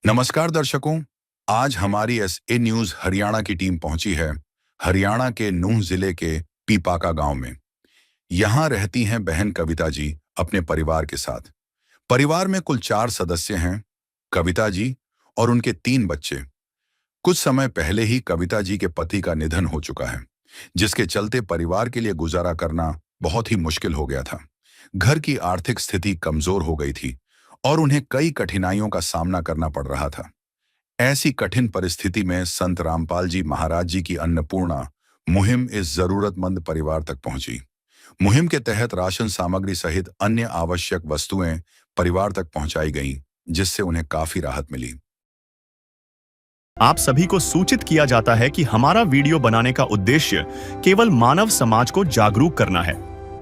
नमस्कार दर्शकों, आज हमारी एसए न्यूज हरियाणा की टीम पहुंची है हरियाणा के नूंह जिले के पीपाका गांव में। यहां रहती हैं बहन कविता जी अपने परिवार के साथ। परिवार में कुल 4 सदस्य हैं, कविता जी और उनके 3 बच्चे। कुछ समय पहले ही कविता जी के पति का निधन हो चुका है, जिसके चलते परिवार के लिए गुजारा करना बहुत ही मुश्किल हो गया था। घर की आर्थिक स्थिति कमजोर हो गई थी और उन्हें कई कठिनाइयों का सामना करना पड़ रहा था। ऐसी कठिन परिस्थिति में संत रामपाल जी महाराज जी की अन्नपूर्णा मुहिम इस जरूरतमंद परिवार तक पहुंची। मुहिम के तहत राशन सामग्री सहित अन्य आवश्यक वस्तुएं परिवार तक पहुंचाई गईं, जिससे उन्हें काफी राहत मिली। आप सभी को सूचित किया जाता है कि हमारा वीडियो बनाने का उद्देश्य केवल मानव समाज को जागरूक करना है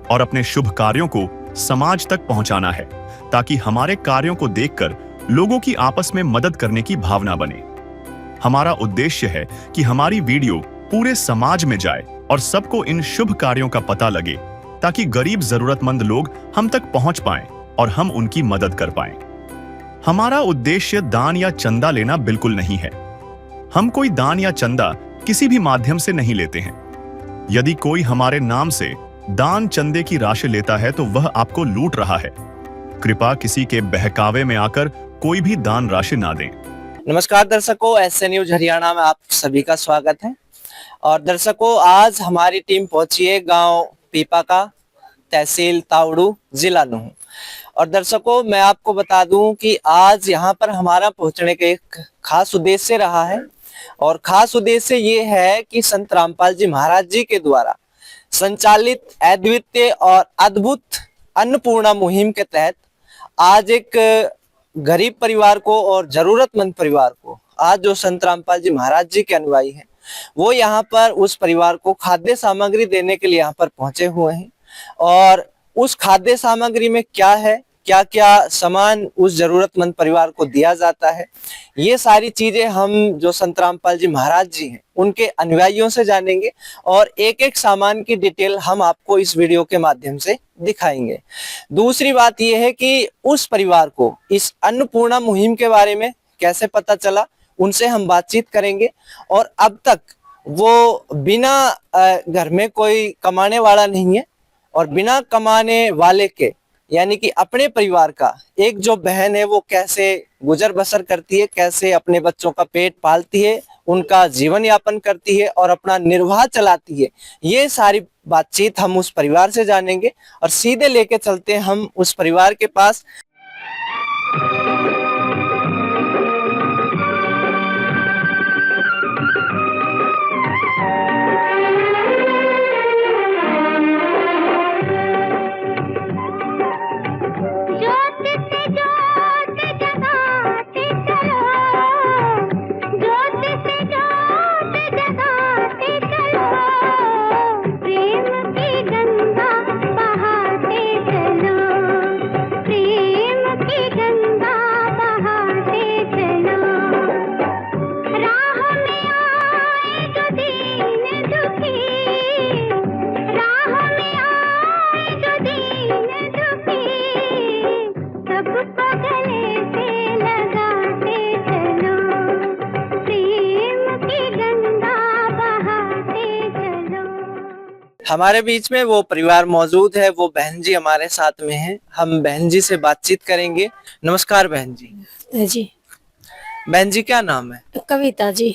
और अपने शुभ कार्यों को समाज तक पहुंचाना है, ताकि हमारे कार्यों को देखकर लोगों की आपस में मदद करने की भावना बने। हमारा उद्देश्य है कि हमारी वीडियो पूरे समाज में जाए और सबको इन शुभ कार्यों का पता लगे, ताकि गरीब जरूरतमंद लोग हम तक पहुंच पाएं और हम उनकी मदद कर पाएं। हमारा उद्देश्य दान या चंदा लेना बिल्कुल नहीं है। हम कोई दान या चंदा किसी भी माध्यम से नहीं लेते हैं। यदि कोई हमारे नाम से दान चंदे की राशि लेता है तो वह आपको लूट रहा है। कृपया किसी के बहकावे में आकर कोई भी दान राशि ना दें। नमस्कार दर्शकों, एसए न्यूज हरियाणा में आप सभी का स्वागत है। और दर्शकों, आज हमारी टीम पहुंची है गांव पीपाका, तहसील तावड़ू, जिला नूंह। और दर्शकों, मैं आपको बता दूं कि आज यहां पर हमारा पहुंचने का एक खास उद्देश्य रहा है। और खास उद्देश्य ये है कि संत रामपाल जी महाराज जी के द्वारा संचालित अद्वितीय और अद्भुत अन्नपूर्णा मुहिम के तहत आज एक गरीब परिवार को और जरूरतमंद परिवार को, आज जो संत रामपाल जी महाराज जी के अनुयायी हैं, वो यहाँ पर उस परिवार को खाद्य सामग्री देने के लिए यहाँ पर पहुंचे हुए हैं। और उस खाद्य सामग्री में क्या है, क्या क्या सामान उस जरूरतमंद परिवार को दिया जाता है, ये सारी चीजें हम जो संत रामपाल जी महाराज जी हैं उनके अनुयायियों से जानेंगे और एक एक सामान की डिटेल हम आपको इस वीडियो के माध्यम से दिखाएंगे। दूसरी बात यह है कि उस परिवार को इस अन्नपूर्णा मुहिम के बारे में कैसे पता चला, उनसे हम बातचीत करेंगे। और अब तक वो बिना घर में कोई कमाने वाला नहीं है और बिना कमाने वाले के यानी कि अपने परिवार का एक जो बहन है वो कैसे गुजर बसर करती है, कैसे अपने बच्चों का पेट पालती है, उनका जीवन यापन करती है और अपना निर्वाह चलाती है, ये सारी बातचीत हम उस परिवार से जानेंगे। और सीधे लेके चलते हैं हम उस परिवार के पास। हमारे बीच में वो परिवार मौजूद है, वो बहन जी हमारे साथ में हैं। हम बहन जी से बातचीत करेंगे। नमस्कार बहन जी। जी। बहन जी, क्या नाम है? कविता जी।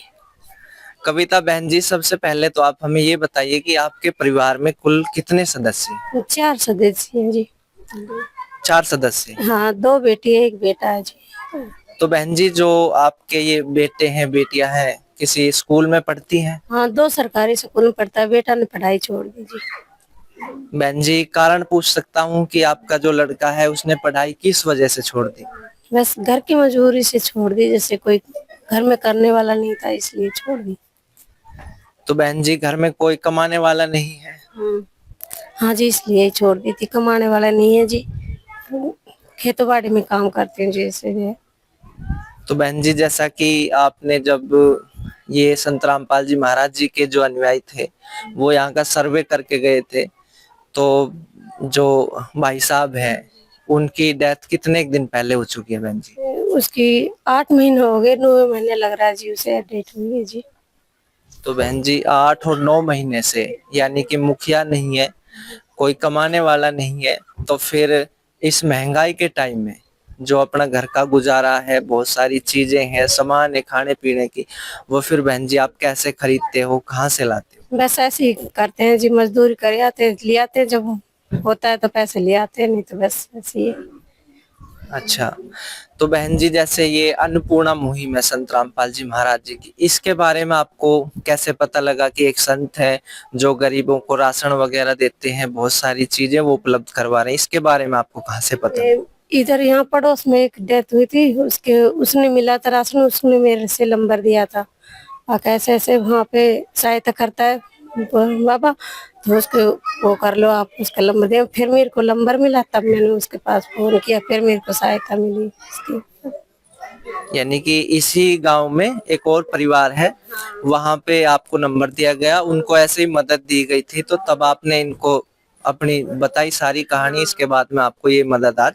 कविता बहन जी, सबसे पहले तो आप हमें ये बताइए कि आपके परिवार में कुल कितने सदस्य हैं? 4 सदस्य हैं जी। 4 सदस्य? हाँ, 2 बेटी है, 1 बेटा है जी। तो बहन जी, जो आपके ये बेटे हैं, बेटियां हैं, किसी स्कूल में पढ़ती हैं? हाँ, 2 सरकारी स्कूल में पढ़ता है। बेटा ने पढ़ाई छोड़ दी जी। बहन जी, कारण पूछ सकता हूँ कि आपका जो लड़का है उसने पढ़ाई किस वजह से छोड़ दी? बस घर की मजबूरी से छोड़ दी, जैसे कोई घर में करने वाला नहीं था इसलिए छोड़ दी। तो बहन जी, घर में कोई कमाने वाला नहीं है? हाँ जी, इसलिए छोड़ दी थी। कमाने वाला नहीं है जी, खेती बाड़ी में काम करते हैं जैसे। तो बहन जी, जैसा कि आपने जब ये संत रामपाल जी महाराज जी के जो अनुयायी थे वो यहाँ का सर्वे करके गए थे, तो जो भाई साहब हैं उनकी डेथ कितने दिन पहले हो चुकी है बहन जी? उसकी 8 महीने हो गए, 9 महीने लग रहा है जी उसे डेट हुई है जी। तो बहन जी 8 और 9 महीने से, यानी कि मुखिया नहीं है, कोई कमाने वाला नहीं है, तो फिर इस महंगाई के टाइम में जो अपना घर का गुजारा है, बहुत सारी चीजें हैं, सामान है खाने पीने की, वो फिर बहन जी आप कैसे खरीदते हो, कहाँ से लाते हो? बस ऐसे ही करते हैं जी, मजदूरी कर आते ले आते, जब होता है तो पैसे ले आते हैं, नहीं तो बस ऐसे ही है। अच्छा, तो बहन जी जैसे ये अन्नपूर्णा मुहिम है संत रामपाल जी महाराज जी की, इसके बारे में आपको कैसे पता लगा कि एक संत है जो गरीबों को राशन वगैरह देते हैं, बहुत सारी चीजें वो उपलब्ध करवा रहे हैं, इसके बारे में आपको कहाँ से पता? इधर यहाँ पड़ोस में एक डेथ हुई थी, उसके उसने मिला था राशन, उसने मेरे से नंबर दिया था, कैसे ऐसे वहाँ पे सहायता करता है बाबा, तो उसके वो कर लो आप, उसका नंबर दे। फिर मेरे को नंबर मिला, तब मैंने उसके पास फोन किया, फिर मेरे को सहायता मिली इसकी। यानी कि इसी गांव में एक और परिवार है, वहां पे आपको नंबर दिया गया, उनको ऐसे ही मदद दी गई थी, तो तब आपने इनको अपनी बताई सारी कहानी, इसके बाद में आपको ये मदद आज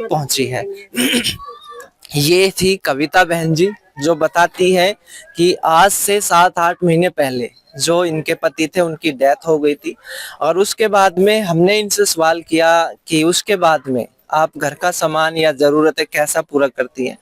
पहुंची है। ये थी कविता बहन जी, जो बताती है कि आज से 7-8 महीने पहले जो इनके पति थे उनकी डेथ हो गई थी, और उसके बाद में हमने इनसे सवाल किया कि उसके बाद में आप घर का सामान या जरूरतें कैसा पूरा करती हैं,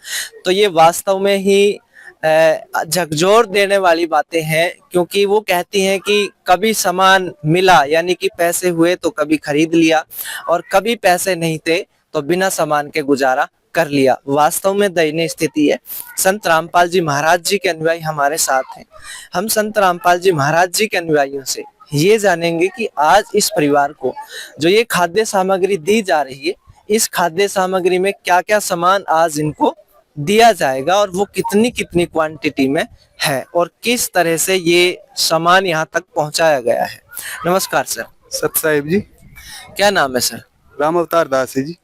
तो ये वास्तव में ही झकझोर देने वाली बातें हैं, क्योंकि वो कहती हैं कि कभी सामान मिला यानी कि पैसे हुए तो कभी खरीद लिया, और कभी पैसे नहीं थे तो बिना सामान के गुजारा कर लिया। वास्तव में दयनीय स्थिति है। संत रामपाल जी महाराज जी के अनुयायी हमारे साथ हैं। हम संत रामपाल जी महाराज जी के अनुयायियों से ये जानेंगे कि आज इस परिवार को जो ये खाद्य सामग्री दी जा रही है, इस खाद्य सामग्री में क्या क्या सामान आज इनको दिया जाएगा, और वो कितनी कितनी क्वांटिटी में है, और किस तरह से ये सामान यहाँ तक पहुंचाया गया है। नमस्कार सर। सत साहिब जी। क्या नाम है सर? राम अवतार दास है जी।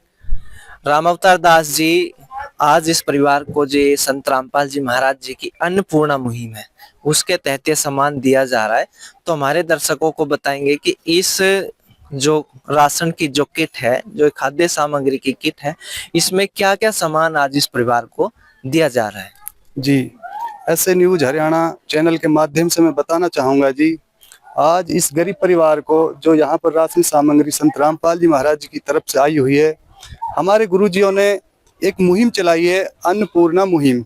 राम अवतार दास जी, आज इस परिवार को जो संत रामपाल जी महाराज जी की अन्नपूर्णा मुहिम है उसके तहत ये सामान दिया जा रहा है, तो हमारे दर्शकों को बताएंगे कि इस जो राशन की जो किट है, जो खाद्य सामग्री की किट है, इसमें क्या क्या सामान आज इस परिवार को दिया जा रहा है? जी, ऐसे न्यूज हरियाणा चैनल के माध्यम से मैं बताना चाहूँगा जी, आज इस गरीब परिवार को जो यहाँ पर राशन सामग्री संत रामपाल जी महाराज जी की तरफ से आई हुई है, हमारे गुरुजियों ने एक मुहिम चलाई है, अन्नपूर्णा मुहिम।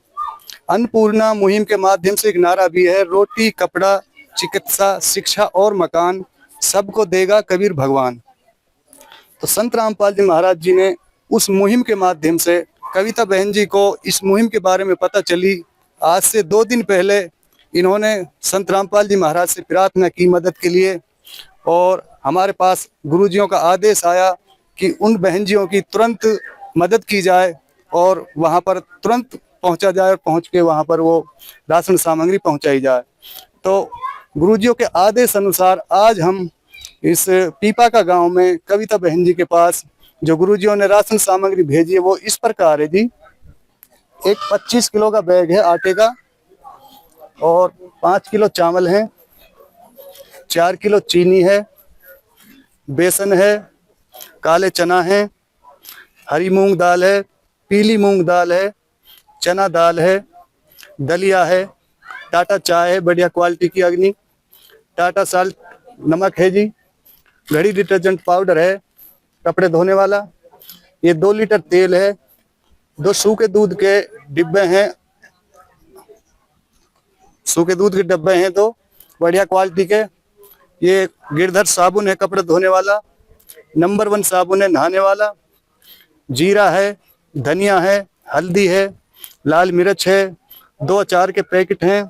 अन्नपूर्णा मुहिम के माध्यम से एक नारा भी है, रोटी कपड़ा चिकित्सा शिक्षा और मकान सबको देगा कबीर भगवान। तो संत रामपाल जी महाराज जी ने उस मुहिम के माध्यम से कविता बहन जी को इस मुहिम के बारे में पता चली। आज से 2 दिन पहले इन्होंने संत रामपाल जी महाराज से प्रार्थना की मदद के लिए, और हमारे पास गुरुजियों का आदेश आया कि उन बहन जियों की तुरंत मदद की जाए और वहां पर तुरंत पहुंचा जाए, और पहुंच के वहां पर वो राशन सामग्री पहुंचाई जाए। तो गुरुजियों के आदेश अनुसार आज हम इस पीपा का गांव में कविता बहन जी के पास जो गुरुजियों ने राशन सामग्री भेजी है वो इस प्रकार है जी। एक 25 किलो का बैग है आटे का, और 5 किलो चावल है, 4 किलो चीनी है, बेसन है, काले चना है, हरी मूंग दाल है, पीली मूंग दाल है, चना दाल है, दलिया है, टाटा चाय है बढ़िया क्वालिटी की अग्नि, टाटा साल्ट नमक है जी, घड़ी डिटर्जेंट पाउडर है कपड़े धोने वाला, ये 2 लीटर तेल है, 2 सूखे दूध के डिब्बे हैं, सूखे दूध के डब्बे हैं 2 बढ़िया क्वालिटी के, ये गिरधर साबुन है कपड़े धोने वाला, नंबर 1 साबुन है नहाने वाला, जीरा है, धनिया है, हल्दी है, लाल मिर्च है, 2 अचार के पैकेट हैं,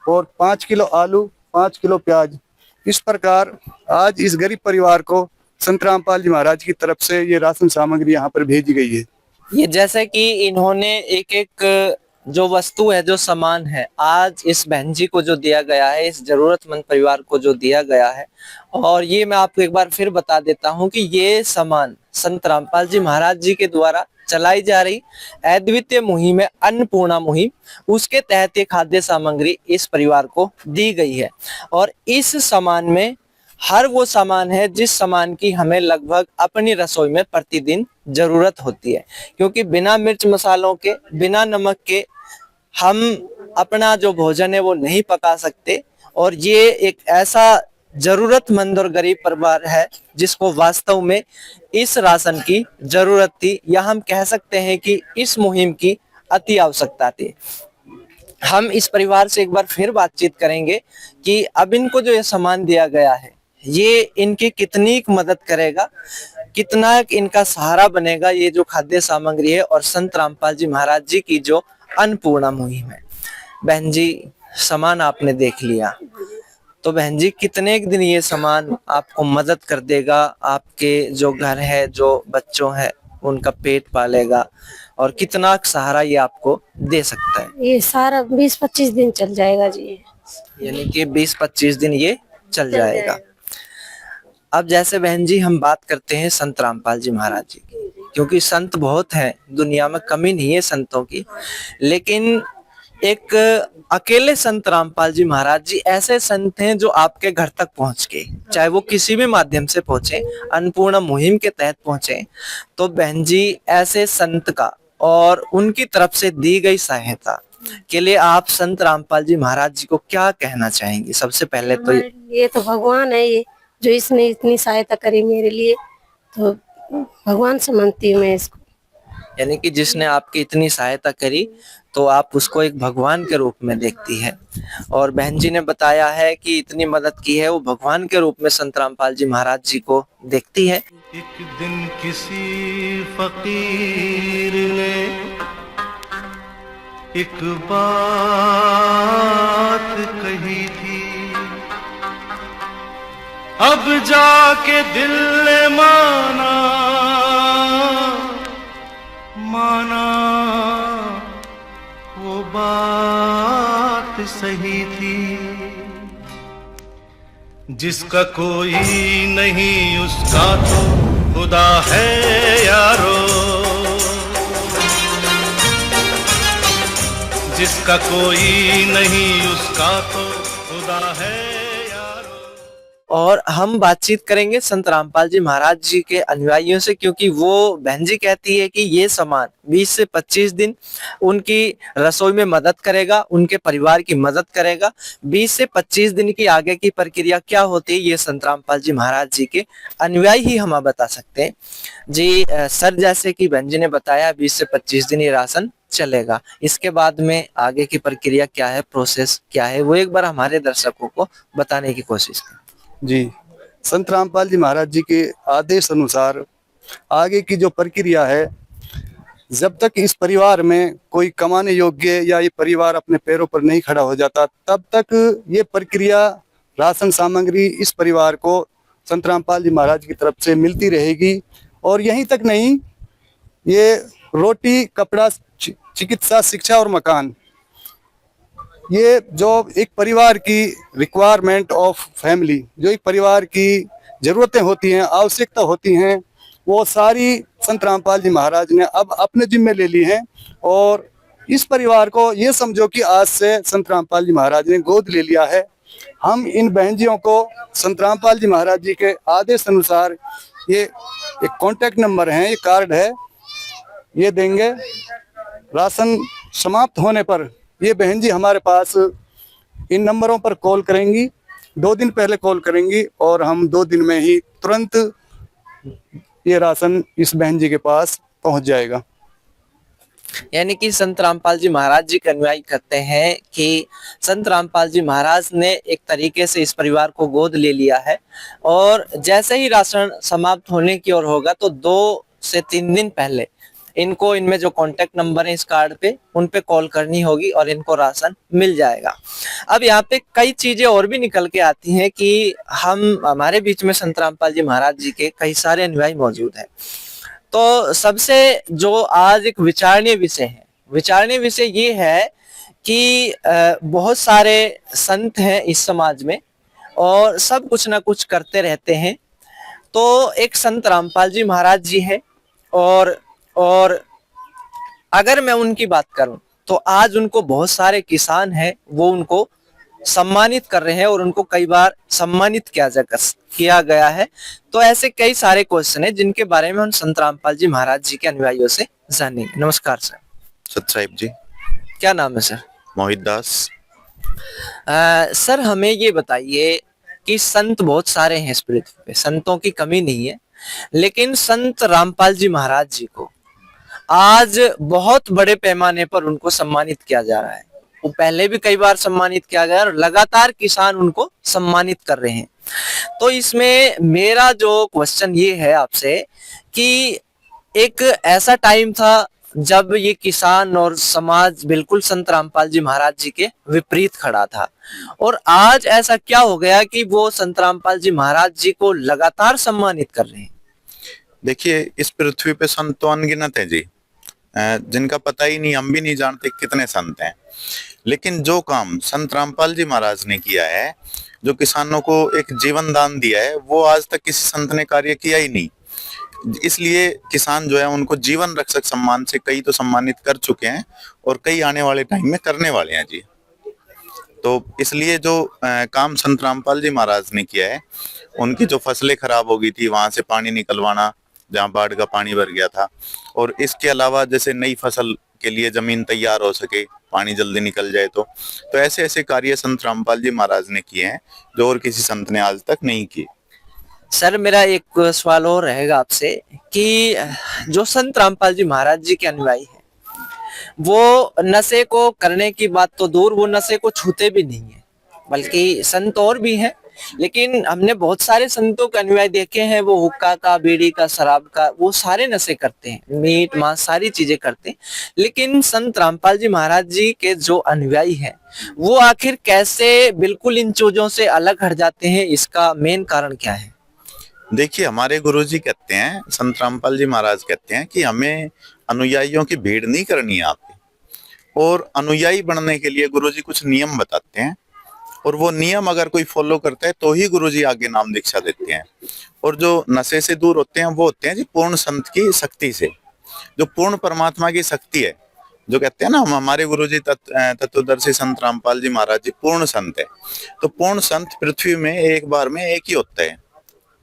और 5 किलो आलू, 5 किलो प्याज। इस प्रकार आज इस गरीब परिवार को संत रामपाल जी महाराज की तरफ से ये राशन सामग्री यहाँ पर भेजी गई है। ये जैसे कि इन्होंने एक एक जो वस्तु है, जो सामान है, आज इस बहन जी को जो दिया गया है, इस जरूरतमंद परिवार को जो दिया गया है, और ये मैं आपको एक बार फिर बता देता हूँ कि ये सामान संत रामपाल जी महाराज जी के द्वारा चलाई जा रही अद्वितीय मुहिम है, अन्नपूर्णा मुहिम, उसके तहत ये खाद्य सामग्री इस परिवार को दी गई है। और इस सामान में हर वो सामान है जिस सामान की हमें लगभग अपनी रसोई में प्रतिदिन जरूरत होती है, क्योंकि बिना मिर्च मसालों के, बिना नमक के हम अपना जो भोजन है वो नहीं पका सकते। और ये एक ऐसा जरूरतमंद और गरीब परिवार है जिसको वास्तव में इस राशन की जरूरत थी, या हम कह सकते हैं कि इस मुहिम की अति आवश्यकता थी। हम इस परिवार से एक बार फिर बातचीत करेंगे कि अब इनको जो ये सामान दिया गया है ये इनकी कितनी मदद करेगा, कितना इनका सहारा बनेगा ये जो खाद्य सामग्री है, और संत रामपाल जी महाराज जी की जो अन्नपूर्णा मुहिम है। बहन जी, सामान आपने देख लिया, तो बहन जी कितने दिन ये सामान आपको मदद कर देगा, आपके जो घर है, जो बच्चों है उनका पेट पालेगा, और कितना सहारा ये आपको दे सकता है? ये सारा 20-25 दिन चल जाएगा जी। यानी कि 20-25 दिन ये चल जाएगा। अब जैसे बहन जी हम बात करते हैं संत रामपाल जी महाराज जी की, क्योंकि संत बहुत हैं, दुनिया में कमी नहीं है संतों की, लेकिन एक अकेले संत रामपाल जी महाराज जी ऐसे संत हैं जो आपके घर तक पहुंच के, चाहे वो किसी भी माध्यम से पहुंचे, अन्नपूर्णा मुहिम के तहत पहुंचे, तो बहन जी ऐसे संत का और उनकी तरफ से दी गई सहायता के लिए आप संत रामपाल जी महाराज जी को क्या कहना चाहेंगे? सबसे पहले तो ये तो भगवान है, ये जो इसने इतनी सहायता करी मेरे लिए, तो भगवान से मानती हूँ मैं इसको। यानी कि जिसने आपकी इतनी सहायता करी तो आप उसको एक भगवान के रूप में देखती है। और बहन जी ने बताया है कि इतनी मदद की है, वो भगवान के रूप में संत रामपाल जी महाराज जी को देखती है। एक दिन किसी फकीर ने एक बात कही थी, अब जाके दिल ने माना वो बात सही थी। जिसका कोई नहीं उसका तो खुदा है यारो, जिसका कोई नहीं उसका तो खुदा है यारो। और हम बातचीत करेंगे संत रामपाल जी महाराज जी के अनुयायियों से, क्योंकि वो बहन जी कहती है कि ये सामान 20 से 25 दिन उनकी रसोई में मदद करेगा, उनके परिवार की मदद करेगा। 20 से 25 दिन की आगे की प्रक्रिया क्या होती है ये संत रामपाल जी महाराज जी के अनुयायी ही हम बता सकते हैं जी। सर, जैसे कि बहन जी ने बताया 20 से 25 दिन ये राशन चलेगा, इसके बाद में आगे की प्रक्रिया क्या है, प्रोसेस क्या है, वो एक बार हमारे दर्शकों को बताने की कोशिश करें। जी, संत रामपाल जी महाराज जी के आदेश अनुसार आगे की जो प्रक्रिया है, जब तक इस परिवार में कोई कमाने योग्य या ये परिवार अपने पैरों पर नहीं खड़ा हो जाता, तब तक ये प्रक्रिया राशन सामग्री इस परिवार को संत रामपाल जी महाराज की तरफ से मिलती रहेगी। और यहीं तक नहीं, ये रोटी, कपड़ा, चिकित्सा, शिक्षा और मकान, ये जो एक परिवार की रिक्वायरमेंट ऑफ फैमिली, जो एक परिवार की जरूरतें होती हैं, आवश्यकता होती हैं, वो सारी संत रामपाल जी महाराज ने अब अपने जिम्मे ले ली हैं। और इस परिवार को ये समझो कि आज से संत रामपाल जी महाराज ने गोद ले लिया है। हम इन बहनजियों को संत रामपाल जी महाराज जी के आदेश अनुसार ये एक कॉन्टैक्ट नंबर है, ये कार्ड है, ये देंगे। राशन समाप्त होने पर ये बहन जी हमारे पास इन नंबरों पर कॉल करेंगी, 2 दिन पहले कॉल करेंगी, और हम 2 दिन में ही तुरंत ये राशन इस बहन जी के पास पहुंच जाएगा। यानी कि संत रामपाल जी महाराज जी के अनुयायी कहते हैं कि संत रामपाल जी महाराज ने एक तरीके से इस परिवार को गोद ले लिया है, और जैसे ही राशन समाप्त होने की ओर होगा तो 2 से 3 दिन पहले इनको, इनमें जो कांटेक्ट नंबर है इस कार्ड पे, उन पे कॉल करनी होगी और इनको राशन मिल जाएगा। अब यहाँ पे कई चीजें और भी निकल के आती हैं कि हमारे बीच में संत रामपाल जी महाराज जी के कई सारे अनुयायी मौजूद हैं। तो सबसे जो आज एक विचारणीय विषय है, विचारणीय विषय ये है कि बहुत सारे संत हैं इस समाज में और सब कुछ ना कुछ करते रहते हैं। तो एक संत रामपाल जी महाराज जी है, और अगर मैं उनकी बात करूं तो आज उनको बहुत सारे किसान हैं, वो उनको सम्मानित कर रहे हैं और उनको कई बार सम्मानित किया गया है। तो ऐसे कई सारे क्वेश्चन है जिनके बारे में हम संत रामपाल जी महाराज जी के अनुयायियों से जानेंगे। नमस्कार सर। सतसाहिब जी। क्या नाम है सर? मोहित दास। सर हमें ये बताइए कि संत बहुत सारे हैं इस पृथ्वी पे, संतों की कमी नहीं है, लेकिन संत रामपाल जी महाराज जी को आज बहुत बड़े पैमाने पर उनको सम्मानित किया जा रहा है। वो पहले भी कई बार सम्मानित किया गया और लगातार किसान उनको सम्मानित कर रहे हैं। तो इसमें मेरा जो क्वेश्चन ये है आपसे कि एक ऐसा टाइम था जब ये किसान और समाज बिल्कुल संत रामपाल जी महाराज जी के विपरीत खड़ा था, और आज ऐसा क्या हो गया कि वो संत रामपाल जी महाराज जी को लगातार सम्मानित कर रहे हैं? देखिए, इस पृथ्वी पे संत तो अनगिनत है जी, जिनका पता ही नहीं, हम भी नहीं जानते कितने संत हैं। लेकिन जो काम संत रामपाल जी महाराज ने किया है, जो किसानों को एक जीवन दान दिया है, वो आज तक किसी संत ने कार्य किया ही नहीं। इसलिए किसान जो है उनको जीवन रक्षक सम्मान से कई तो सम्मानित कर चुके हैं और कई आने वाले टाइम में करने वाले हैं जी। तो इसलिए जो काम संत रामपाल जी महाराज ने किया है, उनकी जो फसलें खराब हो गई थी वहां से पानी निकलवाना, जहां बाढ़ का पानी भर गया था, और इसके अलावा जैसे नई फसल के लिए जमीन तैयार हो सके, पानी जल्दी निकल जाए, तो ऐसे ऐसे कार्य संत रामपाल जी महाराज ने किए हैं जो और किसी संत ने आज तक नहीं किए। सर मेरा एक सवाल और रहेगा आपसे कि जो संत रामपाल जी महाराज जी के अनुयायी हैं, वो नशे को करने की बात तो दूर, वो नशे को छूते भी नहीं है, बल्कि संत और भी हैं, लेकिन हमने बहुत सारे संतों के अनुयायी देखे हैं, वो हुक्का का, बीड़ी का, शराब का, वो सारे नशे करते हैं, मीट मांस सारी चीजें करते हैं। लेकिन संत रामपाल जी महाराज जी के जो अनुयायी हैं, वो आखिर कैसे बिल्कुल इन चीजों से अलग हट जाते हैं? इसका मेन कारण क्या है? देखिए, हमारे गुरुजी कहते हैं, संत रामपाल जी महाराज कहते हैं कि हमें अनुयायियों की भीड़ नहीं करनी है आपकी, और अनुयायी बनने के लिए गुरुजी कुछ नियम बताते हैं, और वो नियम अगर कोई फॉलो करता है तो ही गुरुजी आगे नाम दीक्षा देते हैं। और जो नशे से दूर होते हैं वो होते हैं जी पूर्ण संत की शक्ति से, जो पूर्ण परमात्मा की शक्ति है। जो कहते हैं ना, हम हमारे गुरुजी तत्वदर्शी संत रामपाल जी महाराज जी पूर्ण संत है। तो पूर्ण संत पृथ्वी में एक बार में एक ही होता है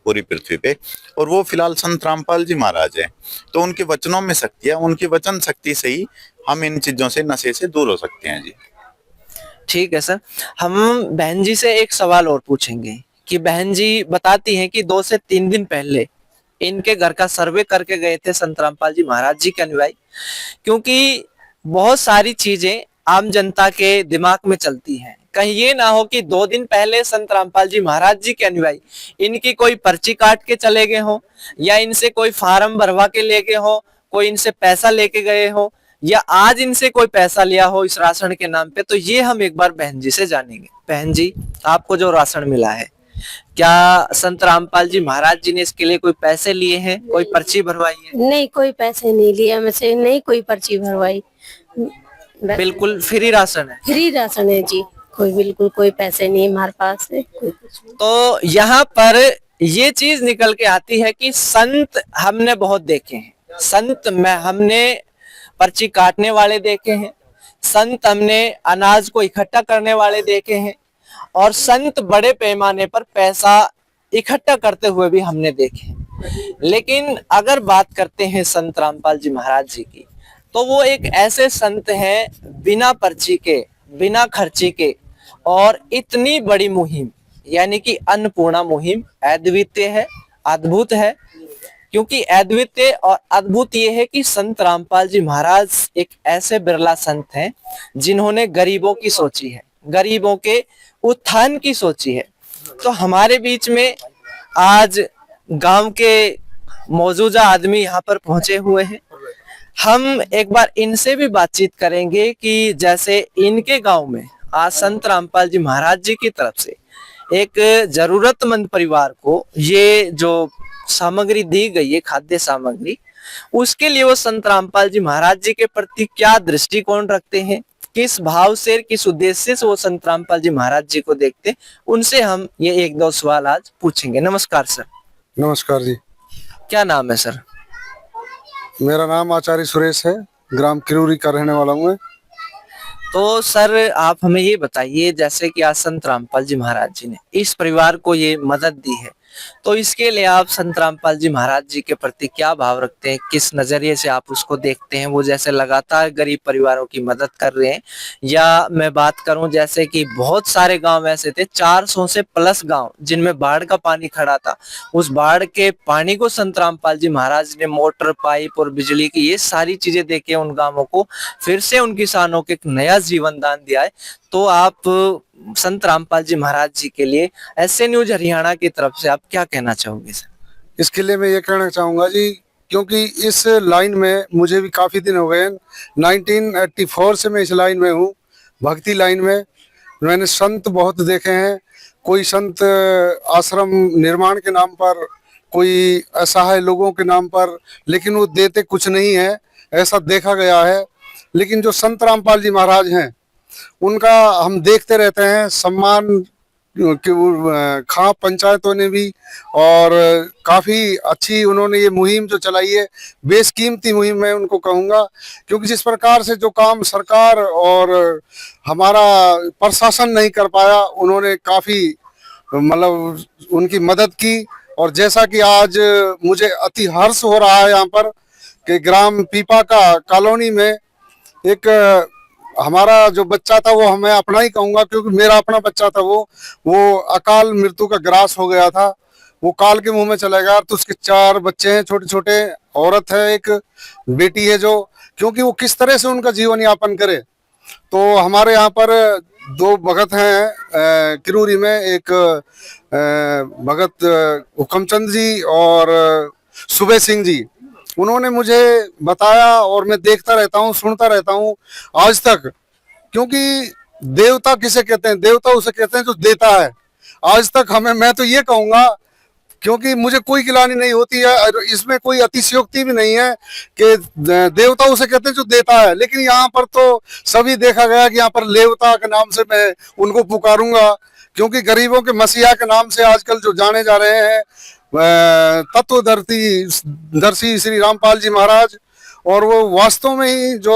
पूरी पृथ्वी पे, और वो फिलहाल संत रामपाल जी महाराज है। तो उनके वचनों में शक्ति है, उनकी वचन शक्ति से ही हम इन चीजों से, नशे से दूर हो सकते हैं जी। ठीक है सर। हम बहन जी से एक सवाल और पूछेंगे कि बहन जी बताती हैं कि 2 से 3 दिन पहले इनके घर का सर्वे करके गए थे संत रामपाल जी महाराज जी के अनुयायी, क्योंकि बहुत सारी चीजें आम जनता के दिमाग में चलती हैं। कहीं ये ना हो कि 2 दिन पहले संत रामपाल जी महाराज जी के अनुयायी इनकी कोई पर्ची काट के चले गए हो, या इनसे कोई फार्म भरवा के ले गए हो, कोई इनसे पैसा लेके गए हो, या आज इनसे कोई पैसा लिया हो इस राशन के नाम पे। तो ये हम एक बार बहन जी से जानेंगे। बहन जी, आपको जो राशन मिला है, क्या संत रामपाल जी महाराज जी ने इसके लिए कोई पैसे लिए हैं, कोई पर्ची भरवाई है? नहीं, कोई पैसे नहीं लिए मुझसे, नहीं कोई पर्ची भरवाई, बिल्कुल फ्री राशन है। फ्री राशन है जी, कोई बिल्कुल कोई पैसे नहीं हमारे पास है, कोई कुछ नहीं। तो यहाँ पर ये चीज निकल के आती है कि संत हमने बहुत देखे हैं, संत में हमने पर्ची काटने वाले देखे हैं, संत हमने अनाज को इकट्ठा करने वाले देखे हैं, और संत बड़े पैमाने पर पैसा इकट्ठा करते हुए भी हमने देखे हैं। लेकिन अगर बात करते हैं संत रामपाल जी महाराज जी की, तो वो एक ऐसे संत हैं बिना पर्ची के, बिना खर्ची के, और इतनी बड़ी मुहिम यानी कि अन्नपूर्णा मुहिम अद्वितीय है, अद्भुत है। क्योंकि अद्वितीय और अद्भुत ये है कि संत रामपाल जी महाराज एक ऐसे बिरला संत हैं जिन्होंने गरीबों की सोची है, गरीबों के उत्थान की सोची है। तो हमारे बीच में आज गांव के मौजूदा आदमी यहाँ पर पहुंचे हुए हैं। हम एक बार इनसे भी बातचीत करेंगे कि जैसे इनके गांव में आज संत रामपाल जी महाराज जी की तरफ से एक जरूरतमंद परिवार को ये जो सामग्री दी गई है, खाद्य सामग्री, उसके लिए वो संत रामपाल जी महाराज जी के प्रति क्या दृष्टिकोण रखते हैं, किस भाव से, किस उद्देश्य से वो संत रामपाल जी महाराज जी को देखते, उनसे हम ये 1-2 सवाल आज पूछेंगे। नमस्कार सर। नमस्कार जी। क्या नाम है सर? मेरा नाम आचार्य सुरेश है, ग्राम किरूरी का रहने वाला हूँ मैं। तो सर आप हमें ये बताइए, जैसे कि आज संत रामपाल जी महाराज जी ने इस परिवार को ये मदद दी है, तो इसके लिए आप संत रामपाल जी महाराज जी के प्रति क्या भाव रखते हैं, किस नजरिए से आप उसको देखते हैं? वो जैसे लगातार गरीब परिवारों की मदद कर रहे हैं, या मैं बात करूं जैसे कि बहुत सारे गांव ऐसे थे, 400 से प्लस गांव जिनमें बाढ़ का पानी खड़ा था, उस बाढ़ के पानी को संत रामपाल जी महाराज ने मोटर, पाइप और बिजली की ये सारी चीजें देके उन गांवों को फिर से उन किसानों को एक नया जीवन दान दिया है। तो आप संत रामपाल जी महाराज जी के लिए एसए न्यूज हरियाणा की तरफ से आप क्या कहना चाहोगे सर? इसके लिए मैं ये कहना चाहूँगा जी, क्योंकि इस लाइन में मुझे भी काफ़ी दिन हो गए हैं। 1984 से मैं इस लाइन में हूँ, भक्ति लाइन में। मैंने संत बहुत देखे हैं, कोई संत आश्रम निर्माण के नाम पर, कोई असहाय लोगों के नाम पर, लेकिन वो देते कुछ नहीं है, ऐसा देखा गया है। लेकिन जो संत रामपाल जी महाराज हैं उनका हम देखते रहते हैं सम्मान खां पंचायतों ने भी, और काफ़ी अच्छी उन्होंने ये मुहिम जो चलाई है, बेशकीमती मुहिम मैं उनको कहूँगा। क्योंकि जिस प्रकार से जो काम सरकार और हमारा प्रशासन नहीं कर पाया, उन्होंने काफ़ी मतलब उनकी मदद की। और जैसा कि आज मुझे अति हर्ष हो रहा है यहाँ पर कि ग्राम पीपा का कॉलोनी में एक हमारा जो बच्चा था, वो हमें अपना ही कहूँगा क्योंकि मेरा अपना बच्चा था, वो अकाल मृत्यु का ग्रास हो गया था, वो काल के मुंह में चला गया। तो उसके 4 बच्चे हैं, छोटे छोटे, औरत है, एक बेटी है, जो क्योंकि वो किस तरह से उनका जीवन यापन करे। तो हमारे यहाँ पर 2 भगत हैं किरूरी में, एक भगत हुकमचंद जी और सुबह सिंह जी। उन्होंने मुझे बताया और मैं देखता रहता हूँ, सुनता रहता हूँ आज तक। क्योंकि देवता किसे कहते हैं? देवता उसे कहते हैं जो देता है। आज तक मैं तो ये कहूँगा, क्योंकि मुझे कोई गिलानी नहीं होती है, इसमें कोई अतिशयोक्ति भी नहीं है कि देवता उसे कहते हैं जो देता है। लेकिन यहाँ पर तो सभी देखा गया कि यहाँ पर लेवता के नाम से मैं उनको पुकारूंगा, क्योंकि गरीबों के मसीहा के नाम से आजकल जो जाने जा रहे हैं तत्वदर्शी श्री रामपाल जी महाराज। और वो वास्तव में ही जो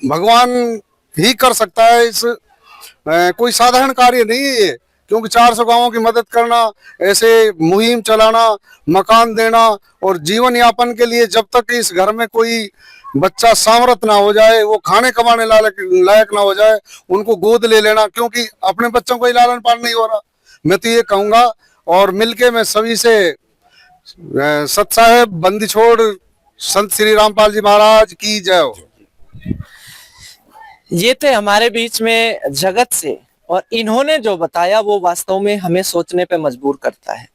भगवान ही कर सकता है, इस कोई साधारण कार्य नहीं है ये। क्योंकि 400 गांवों की मदद करना, ऐसे मुहिम चलाना, मकान देना, और जीवन यापन के लिए जब तक इस घर में कोई बच्चा सामर्थ ना हो जाए, वो खाने कमाने लायक ना हो जाए, उनको गोद ले लेना। क्योंकि अपने बच्चों को ही लालन पालन नहीं हो रहा। मैं तो ये कहूँगा, और मिलके मैं सभी से सत साहेब बंदी छोड़ संत श्री रामपाल जी महाराज की जय हो। ये थे हमारे बीच में जगत से, और इन्होंने जो बताया वो वास्तव में हमें सोचने पे मजबूर करता है।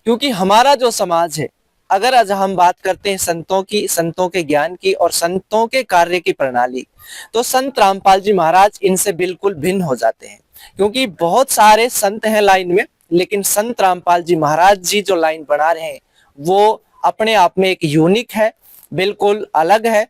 क्योंकि हमारा जो समाज है, अगर आज हम बात करते हैं संतों की, संतों के ज्ञान की और संतों के कार्य की प्रणाली, तो संत रामपाल जी महाराज इनसे बिल्कुल भिन्न हो जाते हैं। क्योंकि बहुत सारे संत हैं लाइन में, लेकिन संत रामपाल जी महाराज जी जो लाइन बना रहे हैं वो अपने आप में एक यूनिक है, बिल्कुल अलग है।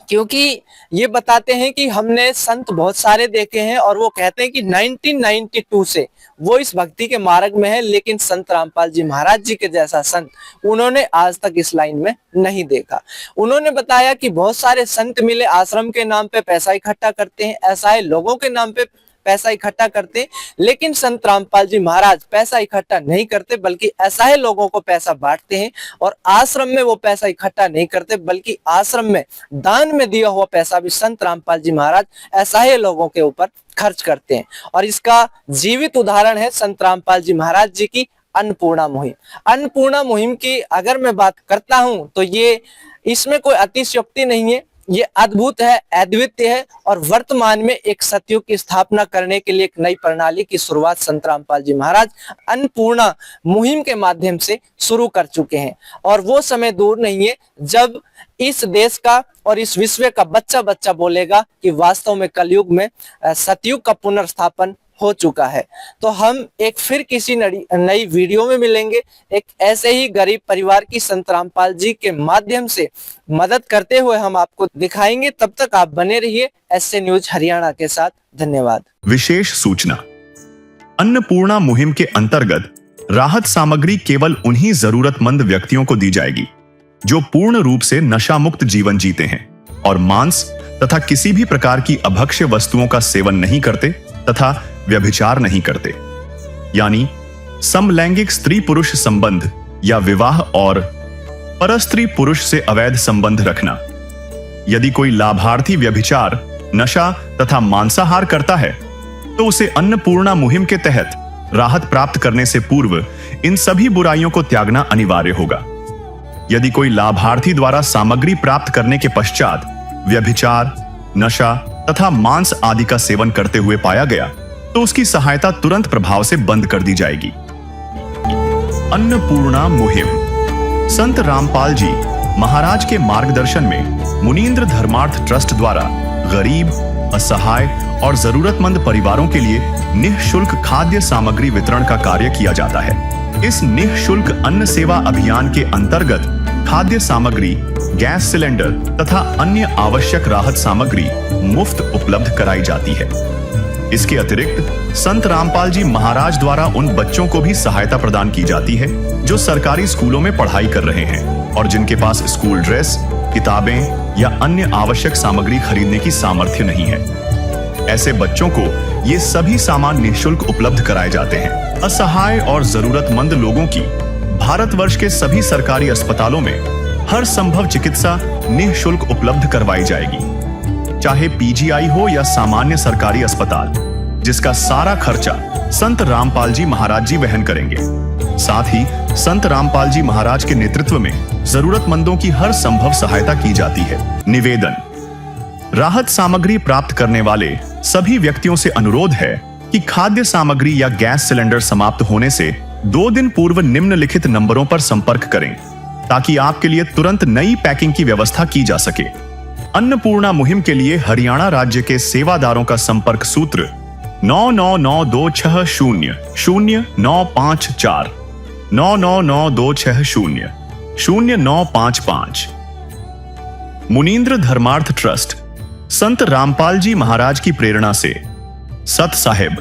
क्योंकि ये बताते हैं कि हमने संत बहुत सारे देखे हैं, और वो कहते हैं कि 1992 से वो इस भक्ति के मार्ग में है, लेकिन संत रामपाल जी महाराज जी के जैसा संत उन्होंने आज तक इस लाइन में नहीं देखा। उन्होंने बताया कि बहुत सारे संत मिले, आश्रम के नाम पे पैसा इकट्ठा करते हैं, ऐसा लोगों के नाम पे पैसा इकट्ठा करते हैं, लेकिन संत रामपाल जी महाराज पैसा इकट्ठा नहीं करते, बल्कि असहाय लोगों को पैसा बांटते हैं। और आश्रम में वो पैसा इकट्ठा नहीं करते, बल्कि आश्रम में दान में दिया हुआ पैसा भी संत रामपाल जी महाराज असहाय लोगों के ऊपर खर्च करते हैं। और इसका जीवित उदाहरण है संत रामपाल जी महाराज जी की अन्नपूर्णा मुहिम। अन्नपूर्णा मुहिम की अगर मैं बात करता हूं तो ये इसमें कोई अतिशयोक्ति नहीं है, ये अद्भुत है, अद्वितीय है, और वर्तमान में एक सतयुग की स्थापना करने के लिए एक नई प्रणाली की शुरुआत संत रामपाल जी महाराज अन्नपूर्णा मुहिम के माध्यम से शुरू कर चुके हैं। और वो समय दूर नहीं है जब इस देश का और इस विश्व का बच्चा बच्चा बोलेगा कि वास्तव में कलयुग में सतयुग का पुनर्स्थापन हो चुका है। तो हम एक फिर किसी नई वीडियो में मिलेंगे, एक ऐसे ही गरीब परिवार की संत रामपाल जी के माध्यम से मदद करते हुए हम आपको दिखाएंगे। तब तक आप बने रहिए एसए न्यूज हरियाणा के साथ। धन्यवाद। विशेष सूचना, अन्नपूर्णा मुहिम के अंतर्गत राहत सामग्री केवल उन्हीं जरूरतमंद व्यक्तियों को दी जाएगी जो पूर्ण रूप से नशा मुक्त जीवन जीते हैं और मांस तथा किसी भी प्रकार की अभक्ष्य वस्तुओं का सेवन नहीं करते तथा व्यभिचार नहीं करते, यानी समलैंगिक स्त्री पुरुष संबंध या विवाह और परस्त्री पुरुष से अवैध संबंध रखना। यदि कोई लाभार्थी व्यभिचार, नशा तथा मांसाहार करता है तो उसे अन्नपूर्णा मुहिम के तहत राहत प्राप्त करने से पूर्व इन सभी बुराइयों को त्यागना अनिवार्य होगा। यदि कोई लाभार्थी द्वारा सामग्री प्राप्त करने के पश्चात व्यभिचार, नशा तथा मांस आदि का सेवन करते हुए पाया गया तो उसकी सहायता तुरंत प्रभाव से बंद कर दी जाएगी। अन्नपूर्णा मुहिम। संत रामपाल जी महाराज के मार्गदर्शन में मुनींद्र धर्मार्थ ट्रस्ट द्वारा गरीब, असहाय और जरूरतमंद परिवारों के लिए निःशुल्क खाद्य सामग्री वितरण का कार्य किया जाता है। इस निःशुल्क अन्न सेवा अभियान के अंतर्गत खाद्य सामग्री, गैस सिलेंडर तथा अन्य आवश्यक राहत सामग्री मुफ्त उपलब्ध कराई जाती है। इसके अतिरिक्त संत रामपाल जी महाराज द्वारा उन बच्चों को भी सहायता प्रदान की जाती है जो सरकारी स्कूलों में पढ़ाई कर रहे हैं और जिनके पास स्कूल ड्रेस, किताबें या अन्य आवश्यक सामग्री खरीदने की सामर्थ्य नहीं है। ऐसे बच्चों को ये सभी सामान निःशुल्क उपलब्ध कराए जाते हैं। असहाय और जरूरतमंद लोगों की भारतवर्ष के सभी सरकारी अस्पतालों में हर संभव चिकित्सा निःशुल्क उपलब्ध करवाई जाएगी, चाहे पीजीआई हो या सामान्य सरकारी अस्पताल, जिसका सारा खर्चा संत रामपाल जी महाराज जी वहन करेंगे। साथ ही संत रामपाल जी महाराज के नेतृत्व में जरूरतमंदों की हर संभव सहायता की जाती है। निवेदन। राहत सामग्री प्राप्त करने वाले सभी व्यक्तियों से अनुरोध है कि खाद्य सामग्री या गैस सिलेंडर समाप्त होने से 2 दिन पूर्व निम्नलिखित नंबरों पर संपर्क करें ताकि आपके लिए तुरंत नई पैकिंग की व्यवस्था की जा सके। अन्नपूर्णा मुहिम के लिए हरियाणा राज्य के सेवादारों का संपर्क सूत्र 9992600954 9992600955। मुनींद्र धर्मार्थ ट्रस्ट संत रामपाल जी महाराज की प्रेरणा से सत साहिब